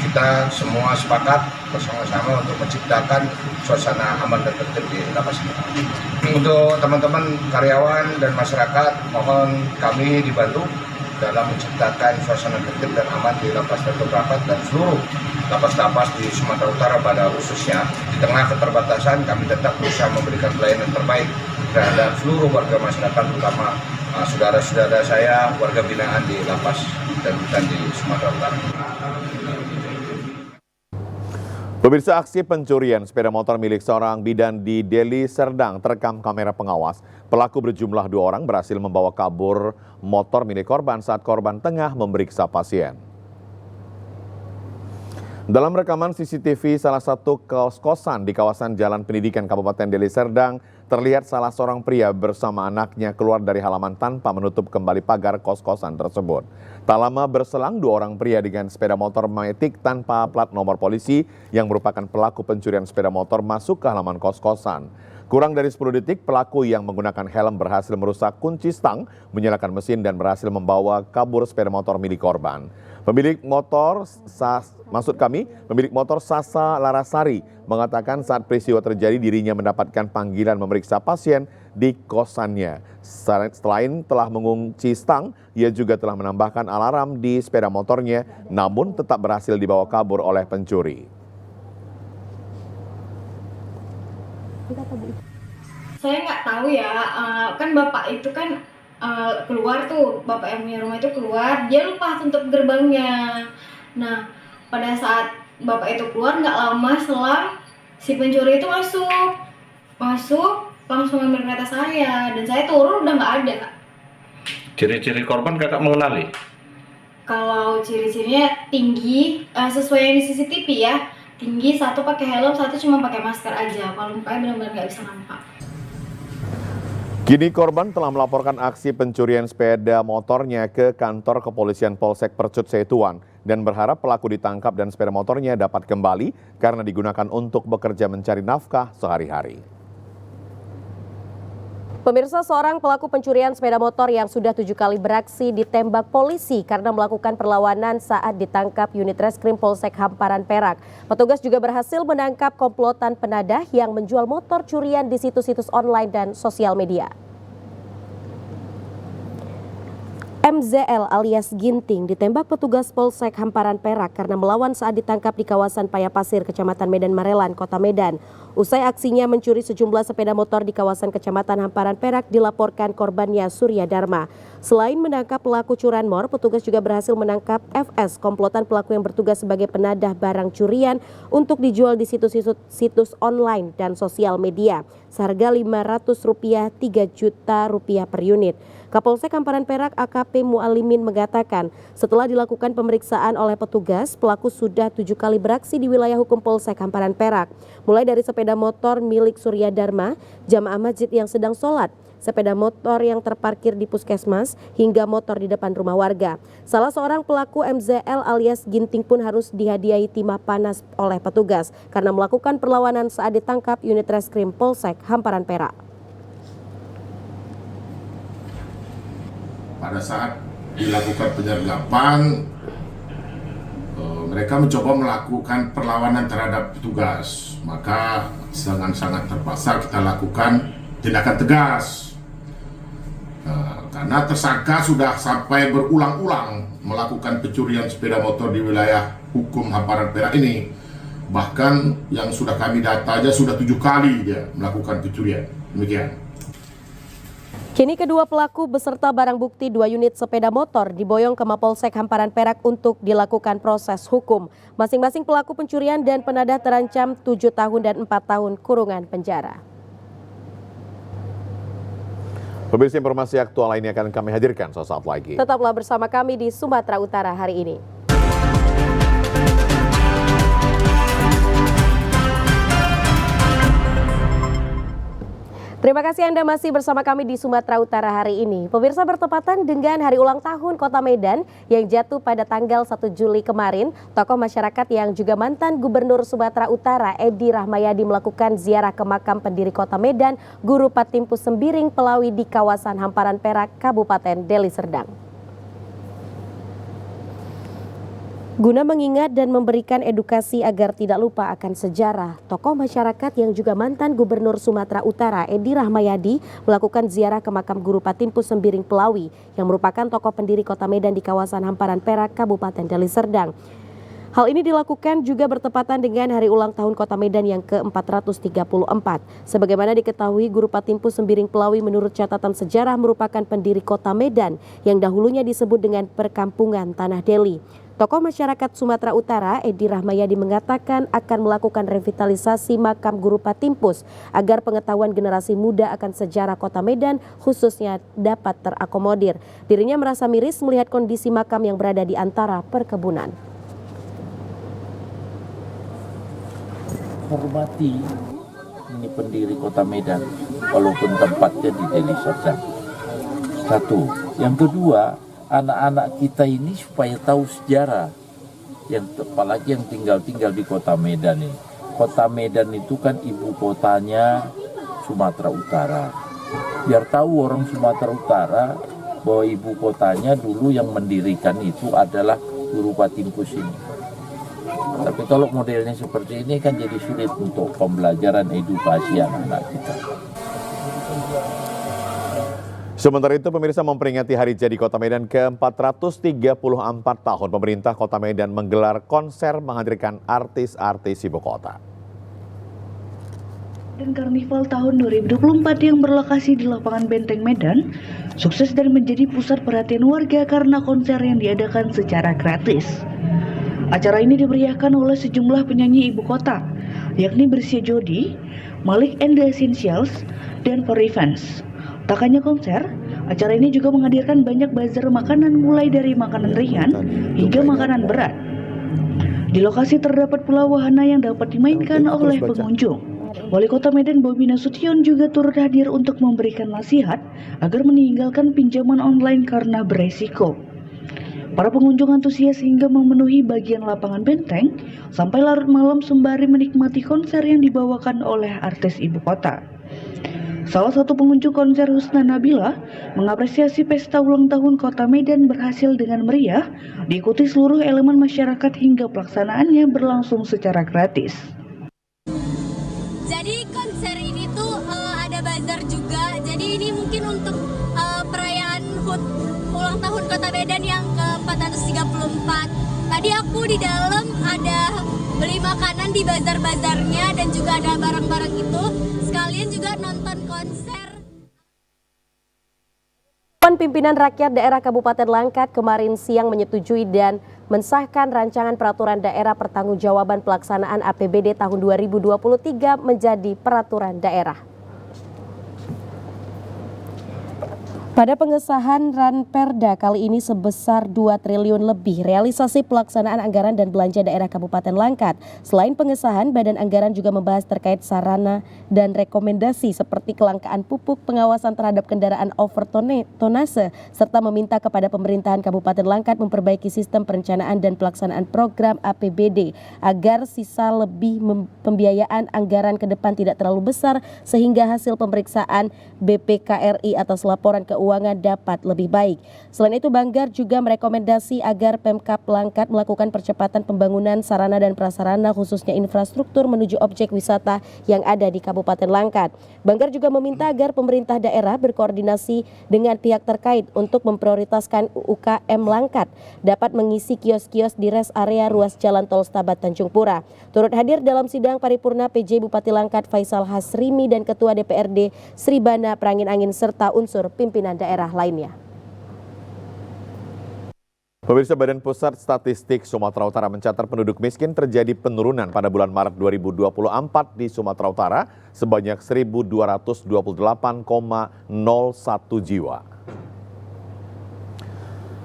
kita semua sepakat bersama-sama untuk menciptakan suasana aman dan tertib di lapas ini. Untuk teman-teman karyawan dan masyarakat, mohon kami dibantu dalam menciptakan suasana tertib dan aman di Lapas Batu Prapat dan seluruh lapas-lapas di Sumatera Utara pada khususnya. Di tengah keterbatasan, kami tetap berusaha memberikan pelayanan terbaik terhadap seluruh warga masyarakat, terutama saudara-saudara saya, warga binaan di lapas dan rutan di Sumatera Utara. Pemirsa, aksi pencurian sepeda motor milik seorang bidan di Deli Serdang terekam kamera pengawas. Pelaku berjumlah 2 orang berhasil membawa kabur motor milik korban saat korban tengah memeriksa pasien. Dalam rekaman CCTV salah satu kos-kosan di kawasan Jalan Pendidikan Kabupaten Deli Serdang, terlihat salah seorang pria bersama anaknya keluar dari halaman tanpa menutup kembali pagar kos-kosan tersebut. Tak lama berselang 2 orang pria dengan sepeda motor Matic tanpa plat nomor polisi yang merupakan pelaku pencurian sepeda motor masuk ke halaman kos-kosan. Kurang dari 10 detik, pelaku yang menggunakan helm berhasil merusak kunci stang, menyalakan mesin dan berhasil membawa kabur sepeda motor milik korban. Pemilik motor Sasa Larasari mengatakan saat peristiwa terjadi dirinya mendapatkan panggilan memeriksa pasien di kosannya. Selain telah mengunci stang, ia juga telah menambahkan alarm di sepeda motornya, namun tetap berhasil dibawa kabur oleh pencuri. Saya nggak tahu ya, kan bapak itu kan keluar tuh, bapak yang punya rumah itu keluar, dia lupa tutup gerbangnya. Nah, pada saat bapak itu keluar nggak lama selang si pencuri itu masuk langsung ambil kereta saya dan saya turun udah nggak ada. Ciri-ciri korban kakak mengenali? Kalau ciri-cirinya tinggi, sesuai yang di CCTV ya, tinggi, satu pakai helm, satu cuma pakai masker aja. Kalau mukanya benar-benar nggak bisa nampak. Kini korban telah melaporkan aksi pencurian sepeda motornya ke kantor kepolisian Polsek Percut Setuan dan berharap pelaku ditangkap dan sepeda motornya dapat kembali karena digunakan untuk bekerja mencari nafkah sehari-hari. Pemirsa, seorang pelaku pencurian sepeda motor yang sudah 7 kali beraksi ditembak polisi karena melakukan perlawanan saat ditangkap unit reskrim Polsek Hamparan Perak. Petugas juga berhasil menangkap komplotan penadah yang menjual motor curian di situs-situs online dan sosial media. MZL alias Ginting ditembak petugas Polsek Hamparan Perak karena melawan saat ditangkap di kawasan Payapasir, Kecamatan Medan Marelan, Kota Medan. Usai aksinya mencuri sejumlah sepeda motor di kawasan Kecamatan Hamparan Perak, dilaporkan korbannya Surya Dharma. Selain menangkap pelaku curanmor, petugas juga berhasil menangkap FS, komplotan pelaku yang bertugas sebagai penadah barang curian untuk dijual di situs online dan sosial media. Seharga Rp500, Rp3 juta per unit. Kapolsek Hamparan Perak AKP Mualimin mengatakan setelah dilakukan pemeriksaan oleh petugas, pelaku sudah 7 kali beraksi di wilayah hukum Polsek Hamparan Perak. Mulai dari sepeda motor milik Surya Dharma, jamaah masjid yang sedang sholat, sepeda motor yang terparkir di puskesmas, hingga motor di depan rumah warga. Salah seorang pelaku MZL alias Ginting pun harus dihadiahi timah panas oleh petugas karena melakukan perlawanan saat ditangkap unit reskrim Polsek Hamparan Perak. Pada saat dilakukan penyergapan, mereka mencoba melakukan perlawanan terhadap petugas. Maka dengan sangat terpaksa kita lakukan tindakan tegas. Karena tersangka sudah sampai berulang-ulang melakukan pencurian sepeda motor di wilayah hukum Hamparan Perak ini. Bahkan yang sudah kami data aja sudah 7 kali dia melakukan pencurian. Demikian. Kini kedua pelaku beserta barang bukti 2 unit sepeda motor diboyong ke Mapolsek Hamparan Perak untuk dilakukan proses hukum. Masing-masing pelaku pencurian dan penadah terancam 7 tahun dan 4 tahun kurungan penjara. Pemirsa, informasi aktual lainnya akan kami hadirkan sesaat lagi. Tetaplah bersama kami di Sumatera Utara hari ini. Terima kasih Anda masih bersama kami di Sumatera Utara hari ini. Pemirsa, bertepatan dengan hari ulang tahun Kota Medan yang jatuh pada tanggal 1 Juli kemarin, tokoh masyarakat yang juga mantan Gubernur Sumatera Utara Edi Rahmayadi melakukan ziarah ke makam pendiri Kota Medan, Guru Patimpu Sembiring Pelawi di kawasan Hamparan Perak, Kabupaten Deli Serdang. Guna mengingat dan memberikan edukasi agar tidak lupa akan sejarah, tokoh masyarakat yang juga mantan Gubernur Sumatera Utara Edi Rahmayadi melakukan ziarah ke makam Guru Patimpus Sembiring Pelawi yang merupakan tokoh pendiri Kota Medan di kawasan Hamparan Perak, Kabupaten Deli Serdang. Hal ini dilakukan juga bertepatan dengan hari ulang tahun Kota Medan yang ke-434. Sebagaimana diketahui, Guru Patimpus Sembiring Pelawi menurut catatan sejarah merupakan pendiri Kota Medan yang dahulunya disebut dengan Perkampungan Tanah Deli. Tokoh masyarakat Sumatera Utara Edi Rahmayadi mengatakan akan melakukan revitalisasi makam Guru Patimpus agar pengetahuan generasi muda akan sejarah Kota Medan khususnya dapat terakomodir. Dirinya merasa miris melihat kondisi makam yang berada di antara perkebunan. Hormati ini pendiri Kota Medan walaupun tempatnya di Deli Serdang. Satu, yang kedua, anak-anak kita ini supaya tahu sejarah, yang apalagi yang tinggal di Kota Medan ini. Kota Medan itu kan ibu kotanya Sumatera Utara. Biar tahu orang Sumatera Utara bahwa ibu kotanya dulu yang mendirikan itu adalah Guru Patimpus ini. Tapi kalau modelnya seperti ini kan jadi sulit untuk pembelajaran edukasi anak-anak kita. Sementara itu, pemirsa, memperingati Hari Jadi Kota Medan ke-434 tahun, pemerintah Kota Medan menggelar konser menghadirkan artis-artis ibu kota. Dan Karnival tahun 2024 yang berlokasi di lapangan Benteng Medan sukses dan menjadi pusat perhatian warga karena konser yang diadakan secara gratis. Acara ini dimeriahkan oleh sejumlah penyanyi ibu kota, yakni Bersia Jody, Malik and the Essentials, dan For Events. Tak hanya konser, acara ini juga menghadirkan banyak bazar makanan mulai dari makanan ringan hingga makanan berat. Di lokasi terdapat pula wahana yang dapat dimainkan oleh pengunjung. Wali Kota Medan Bobi Nasution juga turut hadir untuk memberikan nasihat agar meninggalkan pinjaman online karena beresiko. Para pengunjung antusias hingga memenuhi bagian lapangan benteng sampai larut malam sembari menikmati konser yang dibawakan oleh artis ibu kota. Salah satu pengunjung konser, Husna Nabila, mengapresiasi pesta ulang tahun Kota Medan berhasil dengan meriah, diikuti seluruh elemen masyarakat hingga pelaksanaannya berlangsung secara gratis. Jadi konser ini tuh ada bazar juga, jadi ini mungkin untuk perayaan HUT ulang tahun Kota Medan yang ke-434. Tadi aku di dalam ada beli makanan di bazar-bazarnya dan juga ada barang-barang itu, sekalian juga nonton konser. Pimpinan Rakyat Daerah Kabupaten Langkat kemarin siang menyetujui dan mensahkan rancangan peraturan daerah pertanggungjawaban pelaksanaan APBD tahun 2023 menjadi peraturan daerah. Pada pengesahan Ranperda kali ini sebesar 2 triliun lebih realisasi pelaksanaan anggaran dan belanja daerah Kabupaten Langkat. Selain pengesahan, Badan Anggaran juga membahas terkait sarana dan rekomendasi seperti kelangkaan pupuk, pengawasan terhadap kendaraan overtonase, serta meminta kepada pemerintahan Kabupaten Langkat memperbaiki sistem perencanaan dan pelaksanaan program APBD agar sisa lebih pembiayaan anggaran ke depan tidak terlalu besar sehingga hasil pemeriksaan BPKRI atas laporan keuangan dapat lebih baik. Selain itu, Banggar juga merekomendasi agar Pemkab Langkat melakukan percepatan pembangunan sarana dan prasarana khususnya infrastruktur menuju objek wisata yang ada di Kabupaten Langkat. Banggar juga meminta agar pemerintah daerah berkoordinasi dengan pihak terkait untuk memprioritaskan UKM Langkat dapat mengisi kios-kios di rest area ruas Jalan Tol Stabat Tanjung Pura. Turut hadir dalam sidang paripurna PJ Bupati Langkat Faisal Hasrimi dan Ketua DPRD Sribana Prangin-Angin serta unsur pimpinan daerah lainnya. Pemirsa, Badan Pusat Statistik Sumatera Utara mencatat penduduk miskin terjadi penurunan pada bulan Maret 2024 di Sumatera Utara sebanyak 1.228,01 jiwa.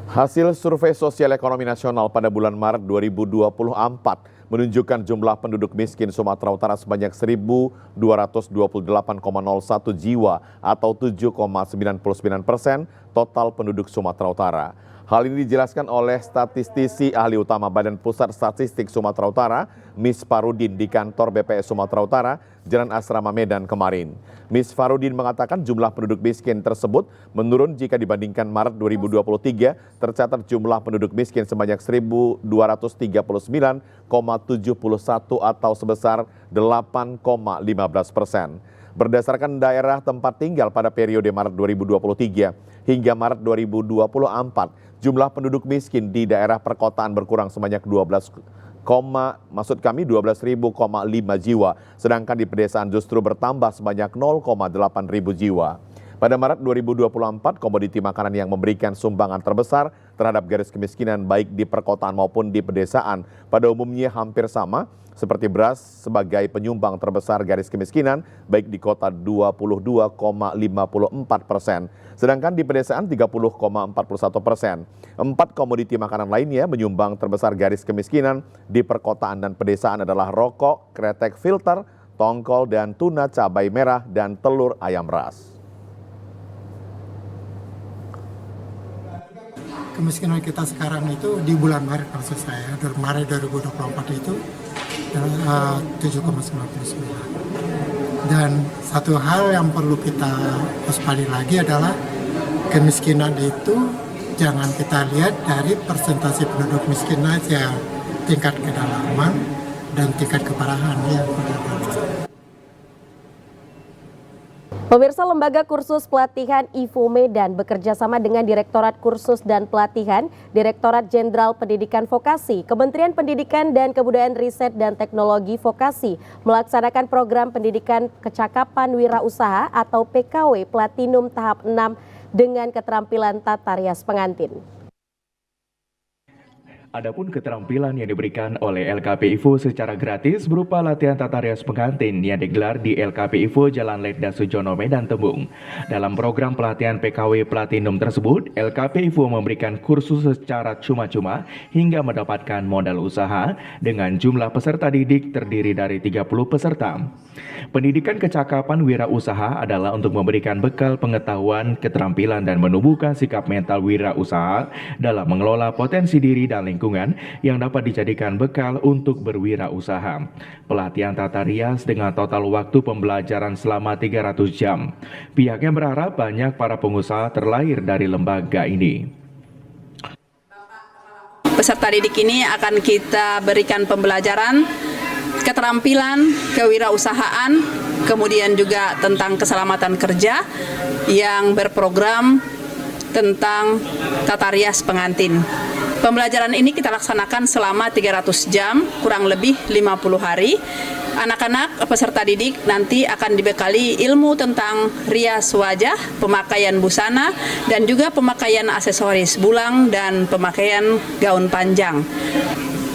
Hasil survei sosial ekonomi nasional pada bulan Maret 2024 menunjukkan jumlah penduduk miskin Sumatera Utara sebanyak 1.228,01 jiwa atau 7,99% total penduduk Sumatera Utara. Hal ini dijelaskan oleh statistisi ahli utama Badan Pusat Statistik Sumatera Utara, Miss Farudin di kantor BPS Sumatera Utara, Jalan Asrama Medan kemarin. Miss Farudin mengatakan jumlah penduduk miskin tersebut menurun jika dibandingkan Maret 2023, tercatat jumlah penduduk miskin sebanyak 1.239,71 atau sebesar 8,15%. Berdasarkan daerah tempat tinggal pada periode Maret 2023 hingga Maret 2024, jumlah penduduk miskin di daerah perkotaan berkurang sebanyak 12,5 jiwa, sedangkan di pedesaan justru bertambah sebanyak 0,8 ribu jiwa. Pada Maret 2024, komoditi makanan yang memberikan sumbangan terbesar terhadap garis kemiskinan baik di perkotaan maupun di pedesaan pada umumnya hampir sama, seperti beras sebagai penyumbang terbesar garis kemiskinan baik di kota 22,54%, sedangkan di pedesaan 30,41%. 4 komoditi makanan lainnya menyumbang terbesar garis kemiskinan di perkotaan dan pedesaan adalah rokok, kretek filter, tongkol dan tuna cabai merah dan telur ayam ras. Kemiskinan kita sekarang itu di bulan Maret, maksud saya, Maret 2024 itu 7,99. Dan satu hal yang perlu kita waspadai lagi adalah kemiskinan itu jangan kita lihat dari persentase penduduk miskin aja, tingkat kedalaman dan tingkat keparahan ya. Pemirsa, Lembaga Kursus Pelatihan IFU Medan bekerja sama dengan Direktorat Kursus dan Pelatihan, Direktorat Jenderal Pendidikan Vokasi, Kementerian Pendidikan dan Kebudayaan Riset dan Teknologi Vokasi melaksanakan program pendidikan kecakapan wirausaha atau PKW Platinum tahap 6 dengan keterampilan tata rias pengantin. Adapun keterampilan yang diberikan oleh LKP IFU secara gratis berupa latihan tata rias pengantin yang digelar di LKP IFU Jalan Letda Sujono, Medan Tembung. Dalam program pelatihan PKW Platinum tersebut, LKP IFU memberikan kursus secara cuma-cuma hingga mendapatkan modal usaha dengan jumlah peserta didik terdiri dari 30 peserta. Pendidikan kecakapan wirausaha adalah untuk memberikan bekal pengetahuan, keterampilan, dan menumbuhkan sikap mental wirausaha dalam mengelola potensi diri dan lingkungan yang dapat dijadikan bekal untuk berwirausaha. Pelatihan tata rias dengan total waktu pembelajaran selama 300 jam. Pihaknya berharap banyak para pengusaha terlahir dari lembaga ini. Peserta didik ini akan kita berikan pembelajaran keterampilan kewirausahaan, kemudian juga tentang keselamatan kerja yang berprogram tentang tata rias pengantin. Pembelajaran ini kita laksanakan selama 300 jam, kurang lebih 50 hari. Anak-anak peserta didik nanti akan dibekali ilmu tentang rias wajah, pemakaian busana, dan juga pemakaian aksesoris bulang dan pemakaian gaun panjang.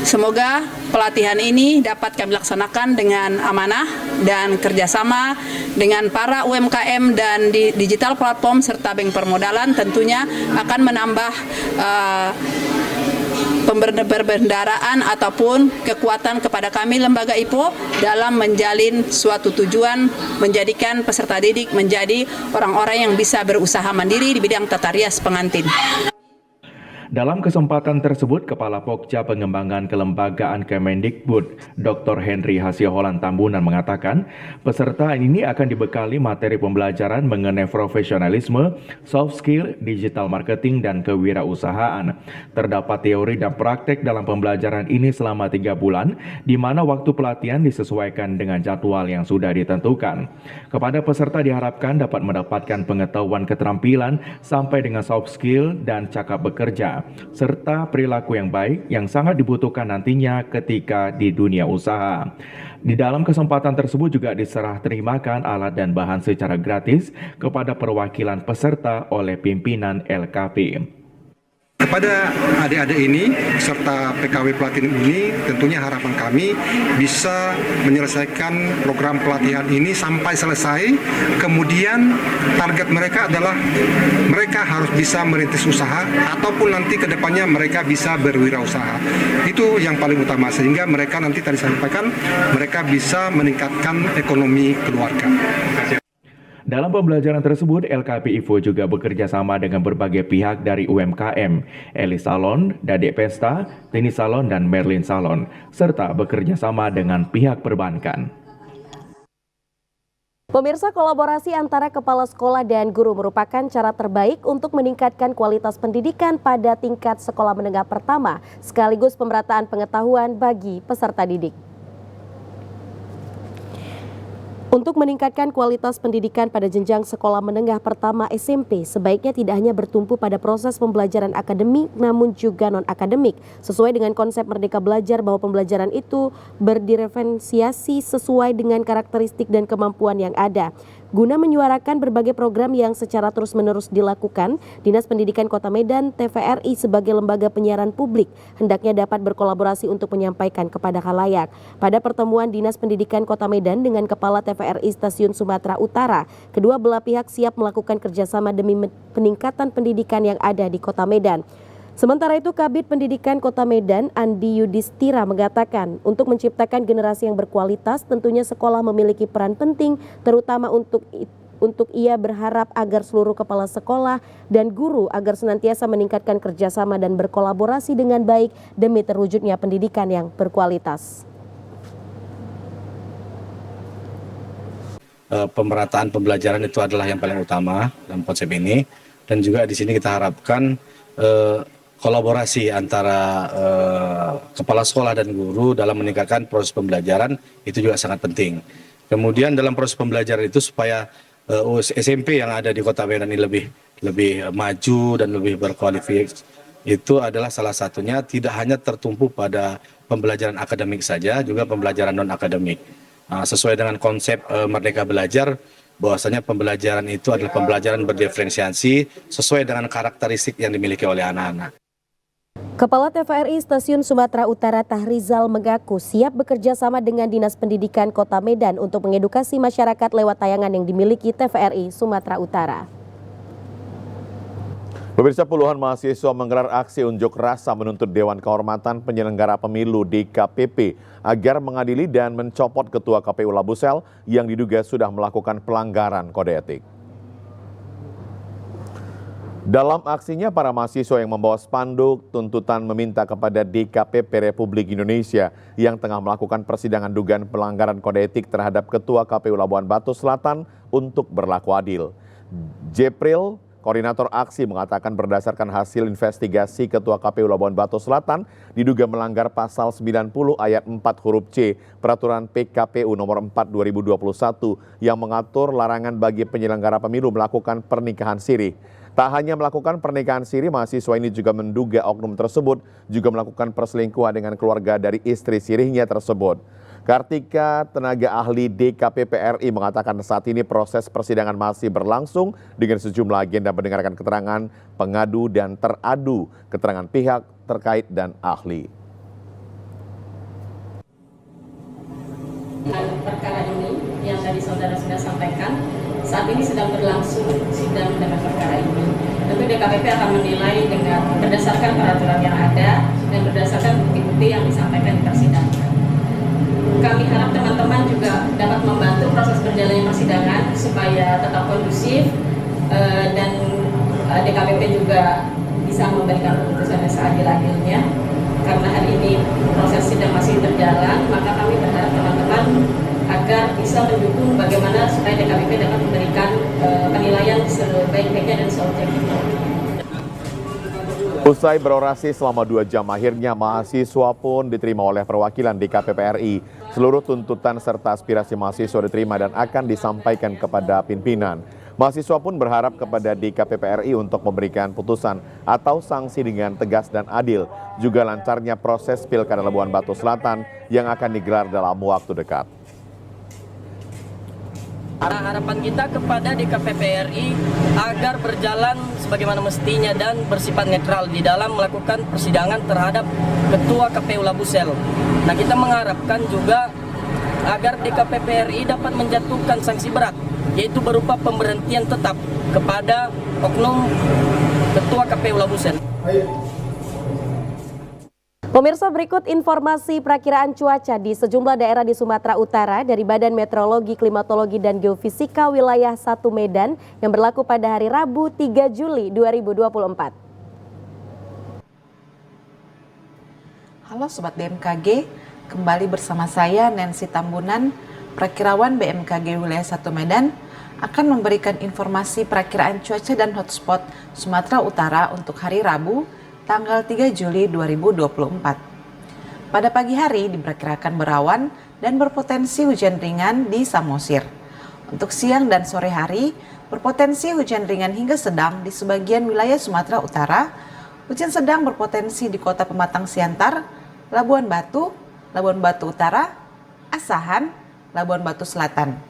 Semoga pelatihan ini dapat kami laksanakan dengan amanah dan kerjasama dengan para UMKM dan di digital platform serta bank permodalan, tentunya akan menambah perbendaharaan ataupun kekuatan kepada kami lembaga IPO dalam menjalin suatu tujuan menjadikan peserta didik menjadi orang-orang yang bisa berusaha mandiri di bidang tata rias pengantin. Dalam kesempatan tersebut, Kepala Pokja Pengembangan Kelembagaan Kemendikbud, Dr. Henry Hasyoholan Tambunan mengatakan, peserta ini akan dibekali materi pembelajaran mengenai profesionalisme, soft skill, digital marketing, dan kewirausahaan. Terdapat teori dan praktek dalam pembelajaran ini selama 3 bulan, di mana waktu pelatihan disesuaikan dengan jadwal yang sudah ditentukan. Kepada peserta diharapkan dapat mendapatkan pengetahuan keterampilan sampai dengan soft skill dan cakap bekerja, serta perilaku yang baik yang sangat dibutuhkan nantinya ketika di dunia usaha. Di dalam kesempatan tersebut juga diserah terimakan alat dan bahan secara gratis kepada perwakilan peserta oleh pimpinan LKP. Kepada adik-adik ini, serta PKW Platinum ini, tentunya harapan kami bisa menyelesaikan program pelatihan ini sampai selesai. Kemudian target mereka adalah mereka harus bisa merintis usaha ataupun nanti ke depannya mereka bisa berwirausaha. Itu yang paling utama, sehingga mereka nanti tadi saya sampaikan, mereka bisa meningkatkan ekonomi keluarga. Dalam pembelajaran tersebut, LKP IFO juga bekerja sama dengan berbagai pihak dari UMKM, Eli Salon, Dadek Pesta, Tini Salon, dan Merlin Salon, serta bekerja sama dengan pihak perbankan. Pemirsa, kolaborasi antara kepala sekolah dan guru merupakan cara terbaik untuk meningkatkan kualitas pendidikan pada tingkat sekolah menengah pertama, sekaligus pemerataan pengetahuan bagi peserta didik. Untuk meningkatkan kualitas pendidikan pada jenjang sekolah menengah pertama SMP, sebaiknya tidak hanya bertumpu pada proses pembelajaran akademik, namun juga non-akademik, sesuai dengan konsep Merdeka Belajar bahwa pembelajaran itu berdiferensiasi sesuai dengan karakteristik dan kemampuan yang ada. Guna menyuarakan berbagai program yang secara terus-menerus dilakukan, Dinas Pendidikan Kota Medan TVRI sebagai lembaga penyiaran publik hendaknya dapat berkolaborasi untuk menyampaikan kepada khalayak. Pada pertemuan Dinas Pendidikan Kota Medan dengan Kepala TVRI Stasiun Sumatera Utara, kedua belah pihak siap melakukan kerjasama demi peningkatan pendidikan yang ada di Kota Medan. Sementara itu, Kabid Pendidikan Kota Medan, Andi Yudhistira, mengatakan untuk menciptakan generasi yang berkualitas, tentunya sekolah memiliki peran penting, terutama untuk ia berharap agar seluruh kepala sekolah dan guru agar senantiasa meningkatkan kerjasama dan berkolaborasi dengan baik demi terwujudnya pendidikan yang berkualitas. Pemerataan pembelajaran itu adalah yang paling utama dalam konsep ini, dan juga di sini kita harapkan kolaborasi antara kepala sekolah dan guru dalam meningkatkan proses pembelajaran itu juga sangat penting. Kemudian dalam proses pembelajaran itu supaya SMP yang ada di Kota Medan ini lebih maju dan lebih berkualifikasi, itu adalah salah satunya tidak hanya tertumpu pada pembelajaran akademik saja, juga pembelajaran non-akademik. Sesuai dengan konsep Merdeka Belajar, bahwasanya pembelajaran itu adalah pembelajaran berdiferensiasi sesuai dengan karakteristik yang dimiliki oleh anak-anak. Kepala TVRI Stasiun Sumatera Utara Tahrizal mengaku siap bekerja sama dengan Dinas Pendidikan Kota Medan untuk mengedukasi masyarakat lewat tayangan yang dimiliki TVRI Sumatera Utara. Pemirsa, puluhan mahasiswa menggelar aksi unjuk rasa menuntut Dewan Kehormatan Penyelenggara Pemilu DKPP agar mengadili dan mencopot Ketua KPU Labusel yang diduga sudah melakukan pelanggaran kode etik. Dalam aksinya, para mahasiswa yang membawa spanduk tuntutan meminta kepada DKPP Republik Indonesia yang tengah melakukan persidangan dugaan pelanggaran kode etik terhadap Ketua KPU Labuan Batu Selatan untuk berlaku adil. Jepril, koordinator aksi, mengatakan berdasarkan hasil investigasi Ketua KPU Labuan Batu Selatan diduga melanggar pasal 90 ayat 4 huruf C Peraturan PKPU nomor 4 2021 yang mengatur larangan bagi penyelenggara pemilu melakukan pernikahan siri. Tak hanya melakukan pernikahan siri, mahasiswa ini juga menduga oknum tersebut juga melakukan perselingkuhan dengan keluarga dari istri sirihnya tersebut. Kartika, tenaga ahli DKPP RI, mengatakan saat ini proses persidangan masih berlangsung dengan sejumlah agenda mendengarkan keterangan pengadu dan teradu, keterangan pihak terkait dan ahli. Perkara ini yang tadi saudara sudah sampaikan, saat ini sedang berlangsung sidang dengan perkara ini. Tentu DKPP akan menilai dengan berdasarkan peraturan yang ada dan berdasarkan bukti-bukti yang disampaikan di persidangan. Kami harap teman-teman juga dapat membantu proses berjalannya persidangan supaya tetap kondusif dan DKPP juga bisa memberikan keputusan yang seadil-adilnya. Karena hari ini proses sidang masih berjalan, maka kami berharap teman-teman agar bisa mendukung bagaimana supaya DKPP dapat memberikan penilaian sebaik-baiknya dan seobjektifnya. Usai berorasi selama 2 jam, akhirnya mahasiswa pun diterima oleh perwakilan DKPP RI. Seluruh tuntutan serta aspirasi mahasiswa diterima dan akan disampaikan kepada pimpinan. Mahasiswa pun berharap kepada DKPP RI untuk memberikan putusan atau sanksi dengan tegas dan adil. Juga lancarnya proses Pilkada Labuan Batu Selatan yang akan digelar dalam waktu dekat. Harapan kita kepada DKPP RI agar berjalan sebagaimana mestinya dan bersifat netral di dalam melakukan persidangan terhadap Ketua KPU Labusel. Nah, kita mengharapkan juga agar DKPP RI dapat menjatuhkan sanksi berat, yaitu berupa pemberhentian tetap kepada oknum Ketua KPU Labusel. Pemirsa, berikut informasi perakiraan cuaca di sejumlah daerah di Sumatera Utara dari Badan Meteorologi, Klimatologi, dan Geofisika Wilayah 1 Medan yang berlaku pada hari Rabu 3 Juli 2024. Halo Sobat BMKG, kembali bersama saya Nancy Tambunan, Perakirawan BMKG Wilayah 1 Medan, akan memberikan informasi perakiraan cuaca dan hotspot Sumatera Utara untuk hari Rabu, tanggal 3 Juli 2024. Pada pagi hari diperkirakan berawan dan berpotensi hujan ringan di Samosir. Untuk siang dan sore hari berpotensi hujan ringan hingga sedang di sebagian wilayah Sumatera Utara. Hujan sedang berpotensi di Kota Pematang Siantar, Labuan Batu Utara, Asahan, Labuan Batu Selatan.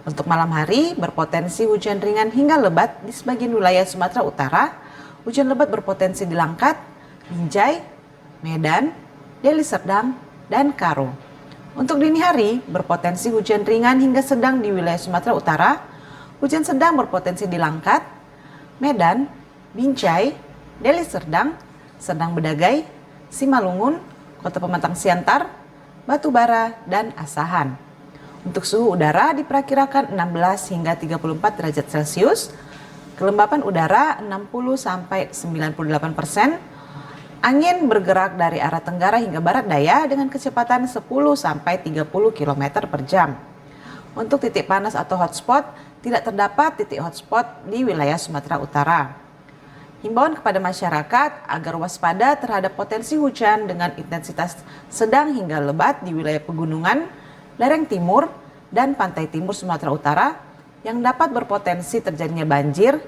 Untuk malam hari berpotensi hujan ringan hingga lebat di sebagian wilayah Sumatera Utara. Hujan lebat berpotensi di Langkat, Binjai, Medan, Deli Serdang, dan Karo. Untuk dini hari berpotensi hujan ringan hingga sedang di wilayah Sumatera Utara. Hujan sedang berpotensi di Langkat, Medan, Binjai, Deli Serdang, Serdang Bedagai, Simalungun, Kota Pematang Siantar, Batubara, dan Asahan. Untuk suhu udara diperkirakan 16 hingga 34 derajat Celcius, kelembapan udara 60-98%, angin bergerak dari arah tenggara hingga barat daya dengan kecepatan 10-30 km per jam. Untuk titik panas atau hotspot, tidak terdapat titik hotspot di wilayah Sumatera Utara. Himbauan kepada masyarakat agar waspada terhadap potensi hujan dengan intensitas sedang hingga lebat di wilayah pegunungan, lereng timur, dan pantai timur Sumatera Utara yang dapat berpotensi terjadinya banjir,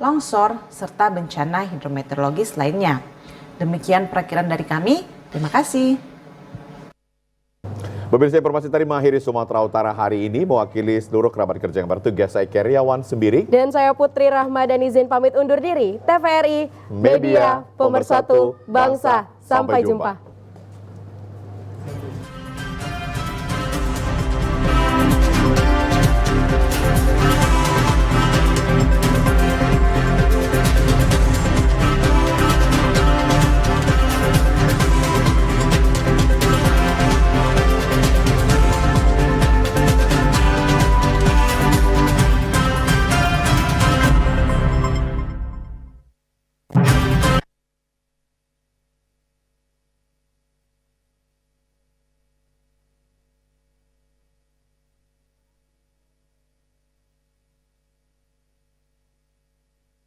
longsor, serta bencana hidrometeorologis lainnya. Demikian perakiraan dari kami. Terima kasih. Pemirsa, informasi tadi mengakhiri Sumatera Utara hari ini. Mewakili seluruh kerabat kerja yang bertugas, saya Keriawan Sembiring. Dan saya Putri Rahmadani izin pamit undur diri. TVRI, Media Pemersatu Bangsa. Sampai jumpa.